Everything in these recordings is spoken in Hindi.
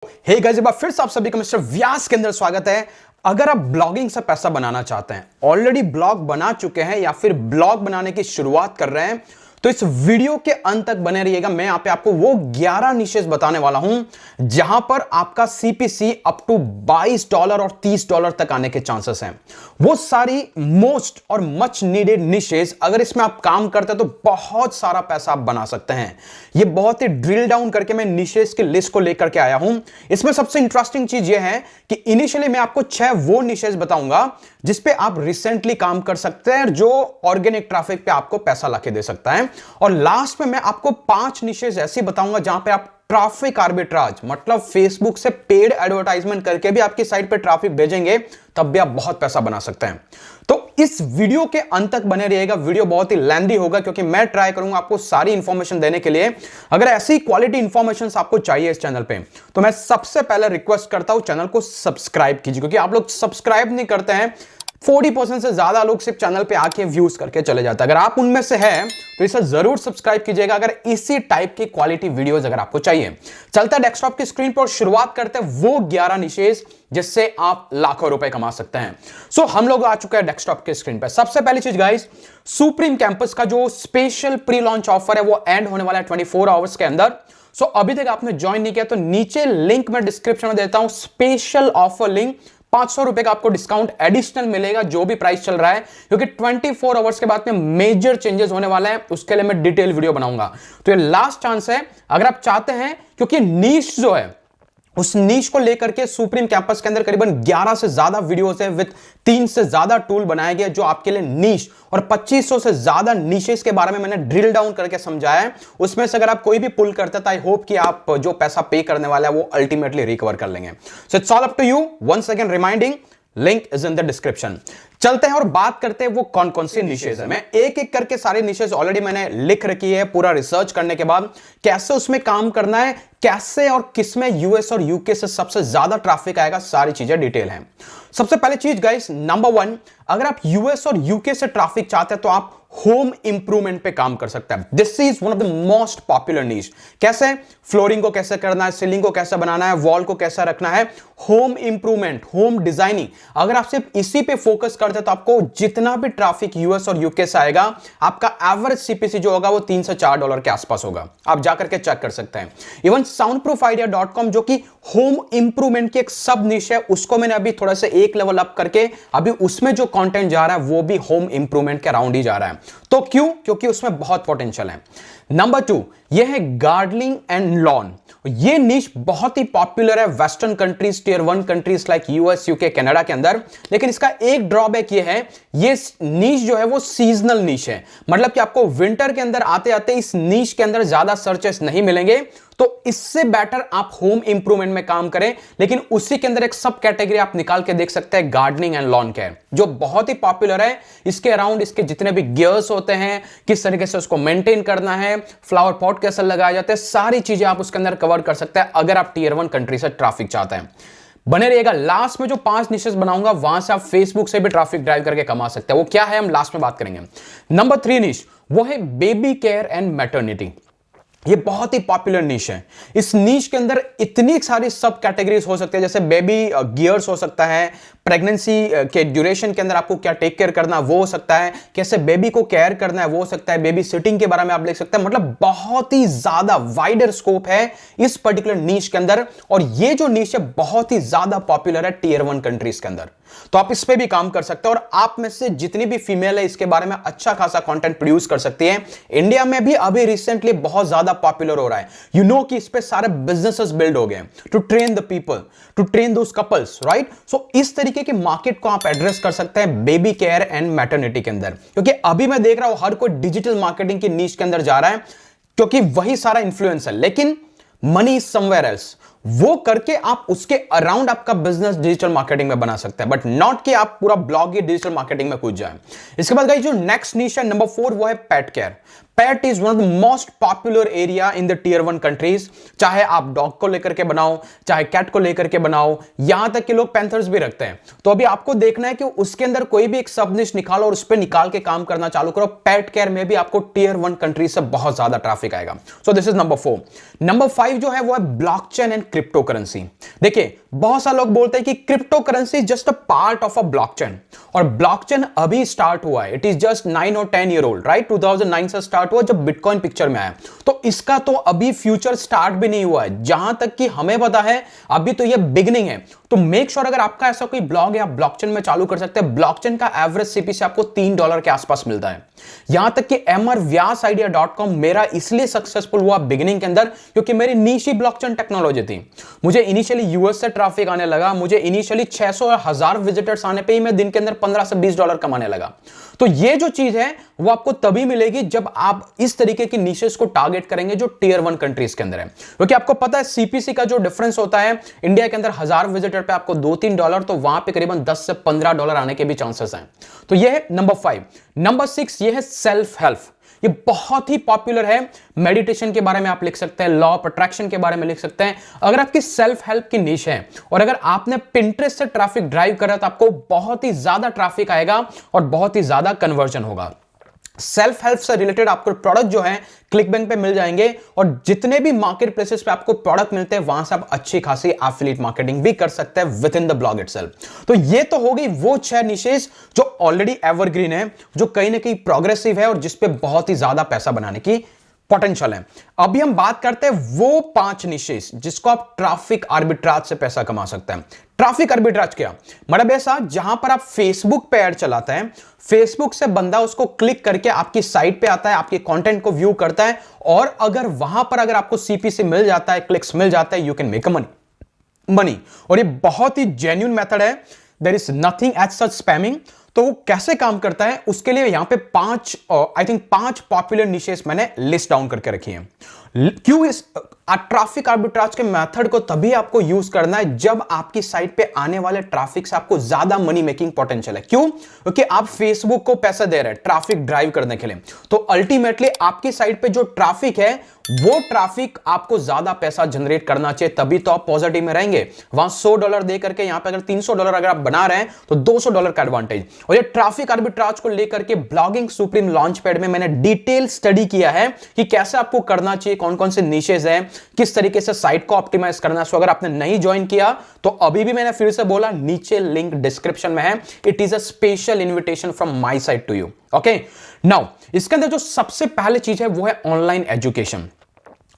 हे गाइस, एक बार फिर से आप सभी का मिस्टर व्यास के अंदर स्वागत है। अगर आप ब्लॉगिंग से पैसा बनाना चाहते हैं, ऑलरेडी ब्लॉग बना चुके हैं या फिर ब्लॉग बनाने की शुरुआत कर रहे हैं, तो इस वीडियो के अंत तक बने रहिएगा। मैं यहां पे आपको वो 11 निशेस बताने वाला हूं जहां पर आपका सीपीसी अप टू $22 और $30 तक आने के चांसेस हैं। वो सारी मोस्ट और मच नीडेड निशेस, अगर इसमें आप काम करते हैं तो बहुत सारा पैसा आप बना सकते हैं। ये बहुत ही ड्रिल डाउन करके मैं निशेस की लिस्ट को लेकर के आया हूं। इसमें सबसे इंटरेस्टिंग चीज ये है कि इनिशियली मैं आपको 6 वो निशेस बताऊंगा जिसपे आप रिसेंटली काम कर सकते हैं, जो ऑर्गेनिक ट्रैफिक पे आपको पैसा लाके दे सकता है। और लास्ट में मैं आपको 5 निशेस ऐसी बताऊंगा जहां पे आप ट्रैफिक आर्बिट्राज, मतलब फेसबुक से पेड एडवर्टाइजमेंट करके भी आपकी साइट पे ट्रैफिक भेजेंगे, तब भी आप बहुत पैसा बना सकते हैं। तो इस वीडियो के अंत तक बने रहिएगा। वीडियो बहुत ही लेंथी होगा क्योंकि मैं ट्राई करूंगा आपको सारी इंफॉर्मेशन देने के लिए। अगर ऐसी क्वालिटी इंफॉर्मेशन आपको चाहिए इस चैनल पे, तो मैं सबसे पहले रिक्वेस्ट करता हूं चैनल को सब्सक्राइब कीजिए, क्योंकि आप लोग सब्सक्राइब नहीं करते हैं। 40% से ज्यादा लोग सिर्फ चैनल पे आके व्यूज करके चले जाते हैं। अगर आप उनमें से हैं तो इसे जरूर सब्सक्राइब कीजिएगा अगर इसी टाइप की क्वालिटी वीडियोस अगर आपको चाहिए। चलता है डेस्कटॉप की स्क्रीन पर, शुरुआत करते हैं वो 11 निशेस जिससे आप लाखों रुपए कमा सकते हैं। सो हम लोग आ चुके हैं डेस्कटॉप की स्क्रीन पर। सबसे पहली चीज गाइस, सुप्रीम कैंपस का जो स्पेशल प्री लॉन्च ऑफर है वो एंड होने वाला है 24 आवर्स के अंदर। सो अभी तक आपने ज्वाइन नहीं किया तो नीचे लिंक मैं डिस्क्रिप्शन में देता हूं, स्पेशल ऑफर लिंक। 500 रुपए का आपको डिस्काउंट एडिशनल मिलेगा जो भी प्राइस चल रहा है, क्योंकि 24 आवर्स के बाद में मेजर चेंजेस होने वाला है। उसके लिए मैं डिटेल वीडियो बनाऊंगा। तो ये लास्ट चांस है अगर आप चाहते हैं, क्योंकि नीश जो है उस नीश को लेकर के सुप्रीम कैंपस के अंदर करीबन 11 से ज्यादा वीडियोस है विद 3 से ज्यादा टूल बनाए गए जो आपके लिए नीश, और 2500 से ज्यादा नीशेस के बारे में मैंने ड्रिल डाउन करके समझाया है। उसमें से अगर आप कोई भी पुल करते हैं तो आई होप कि आप जो पैसा पे करने वाला है वो अल्टीमेटली रिकवर कर लेंगे। So it's all up to you. Once again reminding, link is in the description. चलते हैं और बात करते हैं वो कौन कौन सी निशेस है। मैं एक एक करके सारे निशेस ऑलरेडी मैंने लिख रखी है पूरा रिसर्च करने के बाद, कैसे उसमें काम करना है, कैसे और किसमें यूएस और यूके से सबसे ज्यादा ट्रैफिक आएगा, सारी चीजें डिटेल हैं। सबसे पहले चीज गाइस, नंबर 1, अगर आप यूएस और यूके से ट्रैफिक चाहते हैं तो आप होम इंप्रूवमेंट पे काम कर सकते हैं। This is one of the most popular niche. कैसे? फ्लोरिंग को कैसे करना है, सीलिंग को कैसे बनाना है, वॉल को कैसे रखना है, होम इंप्रूवमेंट, होम डिजाइनिंग। अगर आप सिर्फ इसी पे फोकस करते हैं तो आपको जितना भी ट्रैफिक यूएस और यूके से आएगा, आपका एवरेज सीपीसी जो होगा वो $3 से $4 के आसपास होगा। आप जाकर के चेक कर सकते हैं। इवन soundproofidea.com जो कि होम इंप्रूवमेंट की एक सब निश है, उसको मैंने अभी थोड़ा सा एक लेवल अप करके अभी उसमें जो कंटेंट जा रहा है वो भी होम इंप्रूवमेंट के अराउंड ही जा रहा है। तो क्यों? क्योंकि उसमें बहुत पोटेंशियल है। नंबर 2, यह है गार्डनिंग एंड लॉन। ये निश बहुत ही पॉपुलर है western countries, tier 1 countries like US, UK, Canada के अंदर। लेकिन इसका एक ड्रॉबैक ये है, ये निश जो है वो सीजनल निश है। मतलब कि आपको विंटर के अंदर आते आते इस निश के अंदर ज्यादा सर्चेस नहीं मिलेंगे। तो इससे बेटर आप होम इंप्रूवमेंट में काम करें। लेकिन उसी के अंदर एक सब कैटेगरी आप निकाल के देख सकते हैं, गार्डनिंग एंड लॉन केयर, जो बहुत ही पॉपुलर है। इसके अराउंड इसके जितने भी गियर्स होते हैं, किस तरीके से उसको मेंटेन करना है, फ्लावर पॉट कैसे लगाए जाते हैं, सारी चीजें आप उसके अंदर कवर कर सकते हैं अगर आप टियर 1 कंट्री से ट्रैफिक चाहते हैं। बने रहिएगा। लास्ट में जो 5 निशेस बनाऊंगा वहां से आप फेसबुक से भी ट्रैफिक ड्राइव करके कमा सकते हैं। वो क्या है हम लास्ट में बात करेंगे। नंबर 3 निश वो है बेबी केयर एंड मैटरनिटी। ये बहुत ही पॉपुलर नीश है। इस नीश के अंदर इतनी सारी सब कैटेगरीज हो सकती है, जैसे बेबी गियर्स हो सकता है, प्रेगनेंसी के ड्यूरेशन के अंदर आपको क्या टेक केयर करना वो हो सकता है, कैसे बेबी को केयर करना है वो हो सकता है, बेबी सिटिंग के बारे में आप लिख सकते हैं। मतलब बहुत ही ज्यादा वाइडर स्कोप है इस पर्टिकुलर नीश के अंदर। और ये जो नीश है बहुत ही ज्यादा पॉपुलर है टियर 1 कंट्रीज के अंदर। तो आप इस पे भी काम कर सकते हैं। और आप में से जितनी भी फीमेल है इसके बारे में अच्छा खासा कंटेंट प्रोड्यूस कर सकती है। इंडिया में भी अभी रिसेंटली बहुत ज्यादा पॉपुलर हो रहा है। यू नो कि इस पे सारे बिजनेसेस बिल्ड हो गए to train the people, to train those couples, right. So इस तरीके के मार्केट को आप एड्रेस कर सकते हैं बेबी केयर एंड मैटरनिटी के अंदर। क्योंकि अभी मैं देख रहा हूं हर कोई डिजिटल मार्केटिंग की नीश के अंदर जा रहा है, क्योंकि वही सारा इन्फ्लुएंस है। लेकिन मनी इज समवेयर एल्स। वो करके आप उसके अराउंड आपका बिजनेस डिजिटल मार्केटिंग में बना सकते हैं, बट नॉट कि आप पूरा ब्लॉग ही डिजिटल मार्केटिंग में कूद जाए। इसके बाद गाइस जो नेक्स्ट नीश है नंबर 4 वो है pet care. Pet is one of the most popular area in the tier 1 countries. चाहे आप डॉग को लेकर के बनाओ, चाहे कैट को लेकर के बनाओ, यहां तक कि लोग पैंथर्स भी रखते हैं। तो अभी आपको देखना है कि उसके अंदर कोई भी एक सब निश निकालो और उस पर निकाल के काम करना चालू करो। पेट केयर में भी आपको टियर 1 कंट्रीज से बहुत ज्यादा ट्रैफिक आएगा। So this is number 4। Number 5 जो है वो है ब्लॉकचेन एंड क्रिप्टो करेंसी। देखिए बहुत सारे लोग बोलते हैं कि crypto currency just a part of a blockchain, और ब्लॉकचेन अभी स्टार्ट हुआ है, इट इज जस्ट 9 और 10 ईयर ओल्ड, राइट। 2009 से स्टार्ट हुआ जब बिटकॉइन पिक्चर में आया, तो इसका तो अभी फ्यूचर स्टार्ट भी नहीं हुआ है, जहां तक कि हमें पता है अभी तो ये बिगिनिंग है। तो मेक श्योर अगर आपका ऐसा कोई ब्लॉग है आप ब्लॉकचेन में चालू कर सकते हैं। ब्लॉकचेन का एवरेज सीपीसी आपको $3 के आसपास मिलता है। यहां तक कि mrvyasidea.com मेरा इसलिए सक्सेसफुल हुआ बिगिनिंग के अंदर क्योंकि मेरी नीशी ब्लॉकचेन टेक्नोलॉजी थी। मुझे इनिशियली यूएस से ट्रैफिक आने लगा, मुझे इनिशियली 600 और 1000 विजिटर्स आने पे ही मैं दिन के अंदर $15 से $20 कमाने लगा। तो ये जो चीज है वो आपको तभी मिलेगी जब आप इस तरीके की निशेस को टारगेट करेंगे जो टियर 1 कंट्रीज के अंदर है। क्योंकि आपको पता है सीपीसी का जो डिफरेंस होता है, इंडिया के अंदर 1000 विजिटर पे आपको $2-3, तो वहां पे करीबन $10 से $15 आने के भी चांसेस हैं। तो ये है नंबर 5। नंबर 6 ये है सेल्फ हेल्प। ये बहुत ही पॉपुलर है। मेडिटेशन के बारे में आप लिख सकते हैं, लॉ ऑफ अट्रैक्शन के बारे में लिख सकते हैं। अगर आपकी सेल्फ हेल्प की निश है और अगर आपने पिंटरेस्ट से ट्रैफिक ड्राइव करा तो आपको बहुत ही ज्यादा ट्रैफिक आएगा और बहुत ही ज्यादा कन्वर्जन होगा। सेल्फ हेल्प से रिलेटेड आपको प्रोडक्ट जो है क्लिकबैंक पे मिल जाएंगे, और जितने भी मार्केट प्लेसेस पे आपको प्रोडक्ट मिलते हैं वहां से आप अच्छी खासी एफिलिएट मार्केटिंग भी कर सकते हैं with in the blog itself. तो ये तो हो गई वो 6 निशेस जो ऑलरेडी एवरग्रीन है, जो कहीं ना कहीं प्रोग्रेसिव है और जिसपे बहुत ही ज्यादा पैसा बनाने की पोटेंशियल है। अभी हम बात करते हैं वो 5 निशेस जिसको आप ट्रैफिक आर्बिट्राज से पैसा कमा सकते हैं। ट्रैफिक आर्बिट्राज क्या मतलब ऐसा जहां पर आप फेसबुक पे ऐड चलाते हैं, फेसबुक से बंदा उसको क्लिक करके आपकी साइट पे आता है, आपके कंटेंट को व्यू करता है, और अगर वहां पर अगर आपको सीपीसी मिल जाता है, क्लिक्स मिल जाता है, you can make a money. और ये बहुत ही जेन्युइन मेथड है, there is nothing as such spamming. तो वो कैसे काम करता है उसके लिए यहां पे 5 पॉपुलर निशेस मैंने लिस्ट डाउन करके रखी हैं। क्यों इस ट्रैफिक आर्बिट्राज के मेथड को तभी आपको यूज करना है जब आपकी साइट पे आने वाले ट्रैफिक से आपको ज्यादा मनी मेकिंग पोटेंशियल है। क्यों? क्योंकि आप फेसबुक को पैसा दे रहे हैं ट्रैफिक ड्राइव करने के लिए, तो अल्टीमेटली आपकी साइट पे जो ट्रैफिक है वो ट्रैफिक आपको ज्यादा पैसा जनरेट करना चाहिए, तभी तो आप पॉजिटिव में रहेंगे। वहां $100 दे करके यहां पे अगर $300 अगर आप बना रहे हैं तो $200 का एडवांटेज। और ये ट्रैफिक आर्बिट्राज को लेकर के ब्लॉगिंग सुप्रीम लॉन्च पैड में मैंने डिटेल स्टडी किया है कि कैसे आपको करना चाहिए, कौन कौन से निशेस हैं, किस तरीके से साइट को ऑप्टिमाइज करना है। सो अगर आपने नहीं ज्वाइन किया तो अभी भी मैंने फिर से बोला, नीचे लिंक डिस्क्रिप्शन में है। It is a special invitation from my side to you. Okay, now इसके अंदर जो सबसे पहले चीज है वो है ऑनलाइन एजुकेशन।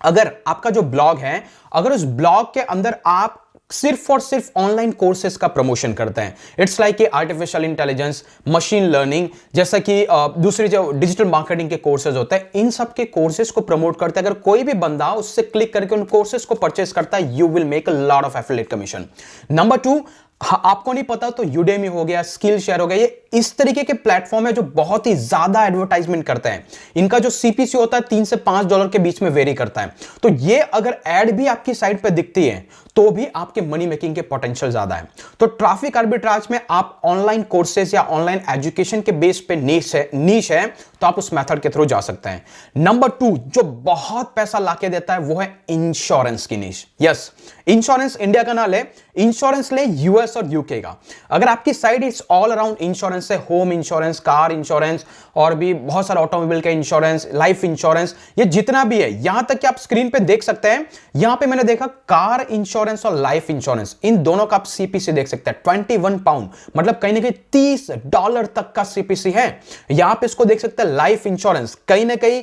अगर आपका जो ब्लॉग है, अगर उस ब्लॉग के अंदर आप सिर्फ और सिर्फ ऑनलाइन कोर्सेज का प्रमोशन करते हैं, it's like artificial intelligence, machine learning, जैसा कि दूसरे जो डिजिटल मार्केटिंग के कोर्सेज होते हैं, इन सब के कोर्सेज को प्रमोट करते हैं। अगर कोई भी बंदा उससे क्लिक करके उन कोर्सेज को परचेस करता है, you will make a lot of affiliate commission. Number 2, आपको नहीं पता तो यूडेमी हो गया, स्किल शेयर हो गया, ये इस तरीके के प्लेटफॉर्म है जो बहुत ही ज्यादा एडवर्टाइजमेंट करते हैं। इनका जो सीपीसी होता है $3 से $5 के बीच में वेरी करता है। तो ये अगर एड भी आपकी साइट पे दिखती है तो भी आपके मनी मेकिंग के पोटेंशियल ज्यादा है। तो ट्रैफिक आर्बिट्राज में आप ऑनलाइन कोर्सेज या ऑनलाइन एजुकेशन के बेस पे नीश है तो आप उस मेथड के थ्रू जा सकते हैं। नंबर 2 जो बहुत पैसा लाके देता है वो है इंश्योरेंस की नीश। यस, इंश्योरेंस इंडिया का ना ले, इंश्योरेंस ले यूएस और यूके का। अगर आपकी site it's all around insurance है, होम इंश्योरेंस, कार इंश्योरेंस और भी बहुत सारा ऑटोमोबाइल का इंश्योरेंस, लाइफ इंश्योरेंस, ये जितना भी है, यहां तक कि आप स्क्रीन पे देख सकते हैं, यहां पे मैंने देखा कार इंश्योरेंस और लाइफ इंश्योरेंस, इन दोनों का आप सीपीसी देख सकते हैं 21 पाउंड, मतलब कहीं ना कहीं $30 तक का सीपीसी है। यहां पे इसको देख सकते हैं लाइफ इंश्योरेंस कहीं ना कहीं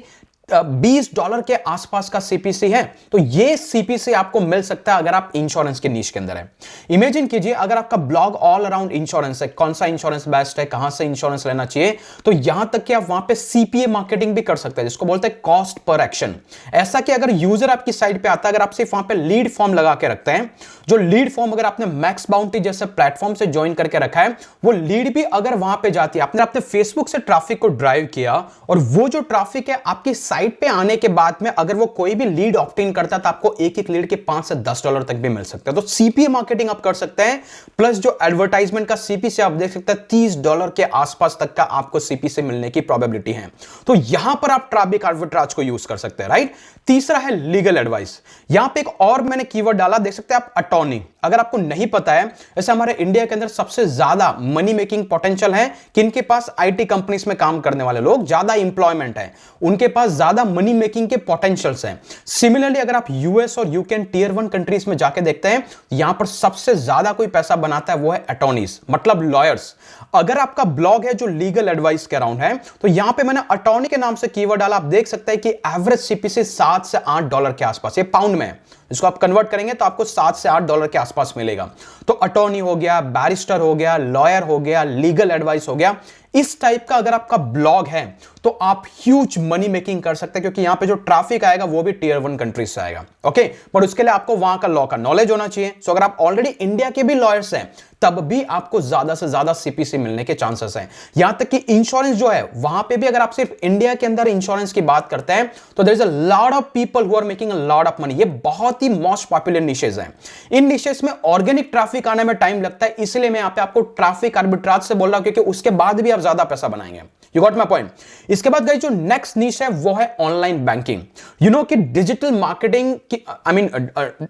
$20 के आसपास का सीपीसी है। तो ये सीपीसी आपको मिल सकता है अगर आप इंश्योरेंस के नीश के अंदर है। इमेजिन कीजिए अगर आपका ब्लॉग ऑल अराउंड इंश्योरेंस है, कौन सा इंश्योरेंस बेस्ट है, कहां से इंश्योरेंस लेना चाहिए, तो यहां तक कि आप वहां पे सीपीए मार्केटिंग भी कर सकते हैं, जिसको बोलते हैं कॉस्ट पर एक्शन। ऐसा कि अगर यूजर आपकी साइट पे आता है, अगर आप सिर्फ वहां पे लीड फॉर्म लगा के रखते हैं, जो लीड फॉर्म अगर आपने मैक्स बाउंटी जैसे प्लेटफॉर्म से ज्वाइन करके रखा है, वो लीड भी अगर वहां पे जाती है, आपने अपने फेसबुक से ट्रैफिक को ड्राइव किया और वो जो ट्रैफिक है आपकी साइट पे आने के बाद में अगर वो कोई भी लीड ऑप्ट इन करता है तो आपको एक एक लीड के $5 से $10 तक भी मिल सकता है। तो सीपीए मार्केटिंग आप कर सकते हैं, प्लस जो एडवर्टाइजमेंट का सीपीसी आप देख सकते हैं $30 के आसपास तक का आपको सीपीसी मिलने की प्रोबेबिलिटी है। तो यहां पर आप ट्रैफिक आर्बिट्राज को यूज कर सकते हैं, राइट। तीसरा है लीगल एडवाइस। यहां पे एक और मैंने कीवर्ड डाला, देख सकते हैं आप, अटॉर्नी। अगर आपको नहीं पता है, जैसे हमारे इंडिया के अंदर सबसे ज्यादा मनी मेकिंग पोटेंशियल है किनके पास? आईटी कंपनीज में काम करने वाले लोग, ज्यादा इंप्लॉयमेंट है, उनके पास ज्यादा मनी मेकिंग के पोटेंशियल्स हैं। सिमिलरली अगर आप यूएस और यूके टियर 1 कंट्रीज में जाके देखते हैं, यहां पर सबसे ज्यादा कोई पैसा बनाता है वो है अटॉर्नीज, मतलब लॉयर्स। अगर आपका ब्लॉग है जो लीगल एडवाइस के अराउंड है, तो यहां पे मैंने अटॉर्नी के नाम से कीवर्ड डाला। आप देख सकते हैं कि एवरेज सीपीसी $7 से $8 के आसपास, ये पाउंड में है, इसको आप कन्वर्ट करेंगे तो आपको $7 से $8 के आसपास मिलेगा। तो अटॉर्नी हो गया, बैरिस्टर हो गया, लॉयर हो गया, लीगल एडवाइस हो गया, इस टाइप का अगर आपका ब्लॉग है तो आप ह्यूज मनी मेकिंग कर सकते हैं, क्योंकि यहां पे जो ट्रैफिक आएगा वो भी टियर 1 कंट्रीज से आएगा। ओके, पर उसके लिए आपको वहां का लॉ का नॉलेज होना चाहिए। सो अगर आप ऑलरेडी इंडिया के भी लॉयर्स हैं, तब भी आपको ज्यादा से ज्यादा सीपीसी मिलने के चांसेस हैं। यहां तक कि इंश्योरेंस जो है, वहां पे भी अगर आप सिर्फ इंडिया के अंदर इंश्योरेंस की बात करते हैं, तो there is a lot of people who are making a lot of money. ये बहुत ही मोस्ट पॉपुलर निशेस हैं। इन निशेस में ऑर्गेनिक ट्रैफिक आने में टाइम लगता है, इसलिए मैं यहां पे आपको ट्रैफिक आर्बिट्राज से बोल रहा हूं, क्योंकि उसके बाद भी आप ज्यादा पैसा बनाएंगे। You got my point. इसके बाद गाइस जो नेक्स्ट निश है वो है ऑनलाइन बैंकिंग। यू नो कि डिजिटल मार्केटिंग की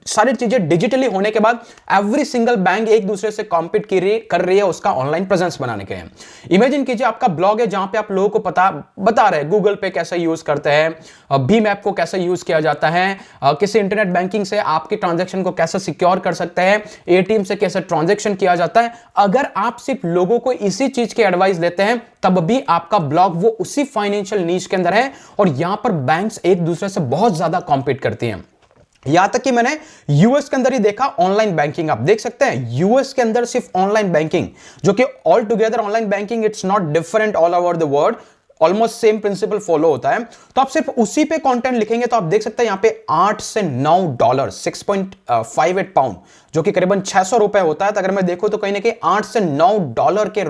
सारी चीजें डिजिटली होने के बाद एवरी सिंगल बैंक एक दूसरे से कॉम्पीट कर रही है उसका ऑनलाइन प्रेजेंस बनाने के लिए। इमेजिन कीजिए आपका ब्लॉग है जहां पे आप लोगों को बता रहे हैं गूगल पे कैसे यूज करते हैं, भीम ऐप को कैसे यूज किया जाता है, किसी इंटरनेट बैंकिंग से आपके ट्रांजैक्शन को कैसे सिक्योर कर सकते हैं, एटीएम से कैसे ट्रांजैक्शन किया जाता है। अगर आप सिर्फ लोगों को इसी चीज की एडवाइस देते हैं, तब भी आपका ब्लॉग वो उसी फाइनेंशियल नीश के अंदर है, और यहां पर बैंक्स एक दूसरे से बहुत ज्यादा कॉम्पीट करती हैं। यहां तक कि मैंने यूएस के अंदर ही देखा ऑनलाइन बैंकिंग। आप देख सकते हैं यूएस के अंदर सिर्फ ऑनलाइन बैंकिंग, जो कि all together online banking it's not different all over the world, almost same principle follow होता है। तो आप सिर्फ उसी पे कंटेंट लिखेंगे तो आप देख सकते हैं यहां पे $8 से $9, 6.58 पाउंड, जो कि करीबन 600 रुपए होता है। तो अगर मैं देखूं तो कहीं ना कहीं $8 से $9 के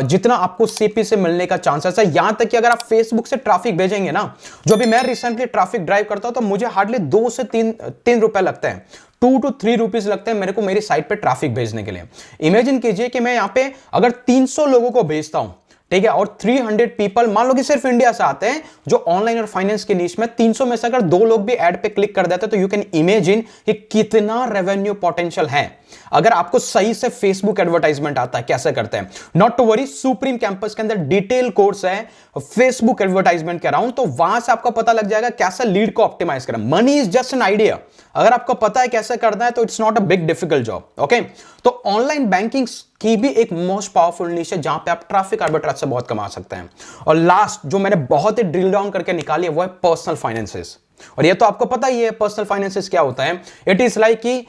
जितना आपको सीपी से मिलने का चांसेस है। यहां तक कि अगर आप फेसबुक से ट्रैफिक भेजेंगे ना, जो भी मैं रिसेंटली ट्रैफिक ड्राइव करता हूं, तो मुझे हार्डली 2 से 3 रुपए लगते हैं, 2 to 3 रुपीज लगते हैं मेरे को मेरी साइट पे ट्रैफिक भेजने के लिए। इमेजिन कीजिए कि मैं यहां पे अगर 300 लोगों को भेजता हूं, ठीक है, और 300 पीपल मान लो कि सिर्फ इंडिया से आते हैं जो ऑनलाइन और फाइनेंस के नीश में, 300 में से अगर 2 लोग भी ऐड पे क्लिक कर देते हैं, तो यू कैन इमेजिन कि कितना रेवेन्यू पोटेंशियल है। अगर आपको सही से फेसबुक एडवर्टाइजमेंट आता है कैसे करते हैं, not to worry, Supreme Campus के अंदर डिटेल कोर्स है फेसबुक एडवर्टाइजमेंट के अराउंड, तो वहां से आपको पता लग जाएगा कैसे लीड को ऑप्टिमाइज करें। Money is just an idea, अगर आपको पता है कैसे करना है तो it's not a big difficult job. Okay, तो ऑनलाइन बैंकिंग की भी एक मोस्ट पावरफुल निश है जहां पे आप ट्रैफिक आर्बिट्राज से बहुत कमा सकते हैं। और लास्ट जो मैंने बहुत ही ड्रिल डाउन करके निकाली है वो है पर्सनल फाइनेंसेस। और ये तो आपको पता ही है पर्सनल फाइनेंसेस क्या होता है। इट इज लाइक कि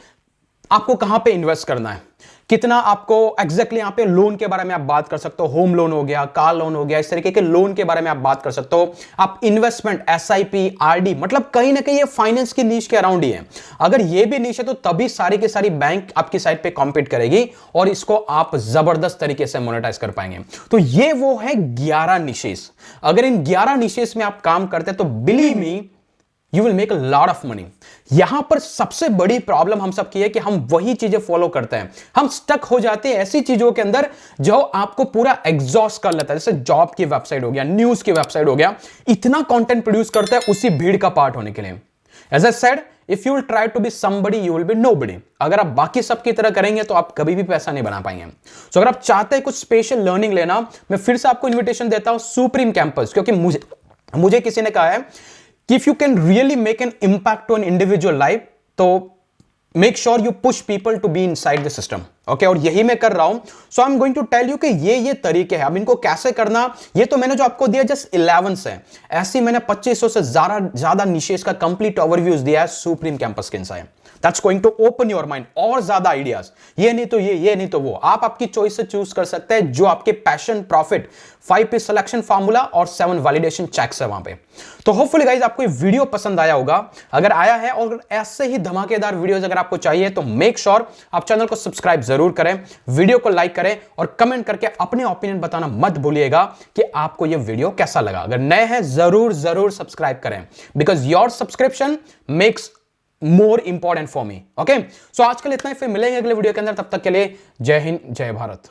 आपको कहां पे इन्वेस्ट करना है, कितना आपको एग्जैक्टली यहां पे लोन के बारे में आप बात कर सकते हो, होम लोन हो गया, कार लोन हो गया, इस तरीके के लोन के बारे में आप बात कर सकते हो। आप इन्वेस्टमेंट, एसआईपी, आरडी, मतलब कहीं ना कहीं ये फाइनेंस की नीश के अराउंड ही है। अगर ये भी नीश है तो तभी सारी की सारी बैंक आपकी साइट पे कॉम्पीट करेगी और इसको आप जबरदस्त तरीके से मोनेटाइज कर पाएंगे। तो ये वो है 11 निशेस। अगर इन 11 निशेस में आप काम करते हैं तो believe me you will make a lot of money. यहां पर सबसे बड़ी प्रॉब्लम हम सब की है कि हम वही चीजें फॉलो करते हैं, हम स्टक हो जाते हैं ऐसी चीजों के अंदर जो आपको पूरा एग्जॉस्ट कर लेता है। जैसे जॉब की वेबसाइट हो गया, न्यूज की वेबसाइट हो गया, इतना कंटेंट प्रोड्यूस करता है उसी भीड़ का पार्ट होने के लिए। As I said, if you will try to be somebody you will be nobody. अगर आप बाकी सबकी तरह करेंगे तो आप कभी भी पैसा नहीं बना पाएंगे। सो अगर आप चाहते हैं कुछ स्पेशल लर्निंग लेना, मैं फिर से आपको इन्विटेशन देता हूं सुप्रीम कैंपस, क्योंकि मुझे किसी ने कहा है कि if you can really make an impact to an individual life, तो make sure you push people to be inside the system. Okay, और यही मैं कर रहा हूं। So I'm going to tell you कि ये तरीके हैं, अब इनको कैसे करना, ये तो मैंने जो आपको दिया जस्ट 11 से, ऐसी मैंने 2500 से ज्यादा निशेस का कंप्लीट ओवरव्यूज दिया है सुप्रीम कैंपस के inside. That's going to open your mind और ज्यादा आइडियाज, ये नहीं तो ये नहीं तो वो, आप आपकी चॉइस से चूज कर सकते हैं जो आपके passion, profit, 5P selection formula और 7 वैलिडेशन चेक्स है वहां पे। तो होपफुली गाइज आपको ये वीडियो पसंद आया होगा। अगर आया है और ऐसे ही धमाकेदार वीडियोस अगर आपको चाहिए तो मेक श्योर आप चैनल को सब्सक्राइब जरूर करें, वीडियो को लाइक करें और कमेंट करके अपने ओपिनियन बताना मत भूलिएगा कि आपको ये वीडियो कैसा लगा। अगर नए हैं जरूर सब्सक्राइब करें, because your subscription makes more important for me. Okay, so आज के लिए इतना ही, फिर मिलेंगे अगले वीडियो के अंदर। तब तक के लिए जय हिंद, जय भारत।